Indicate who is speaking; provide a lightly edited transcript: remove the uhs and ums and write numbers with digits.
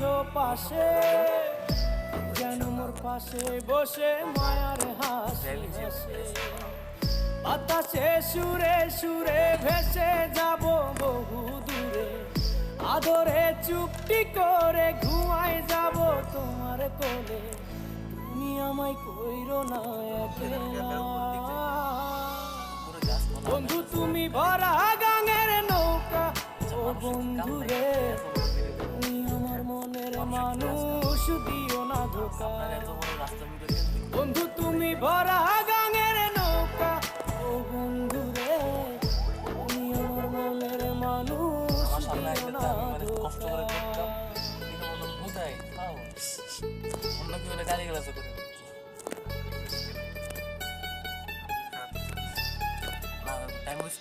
Speaker 1: আছো পাশে, যেন মোর পাশে বসে মায়ার হাসি হাসে। বাতাসে সুরে সুরে ভেসে যাব বহু দূরে, আদরে চুপটি করে ঘুমায় যাব তোমার কোলে। তুমি আমায় কইরো না একলা বন্ধু, তুমি ভরা গাঙের নৌকা। ও বন্ধু রে, তুমি আমার মনের মানুষ, দিও না ধোকা। বন্ধু তুমি ভরা গাঙের নৌকা। ও বন্ধু রে, তুমি আমার মনের মানুষ, দিও না ধোকা।
Speaker 2: কোথায় অন্য কি বলে গালি গালাজ করে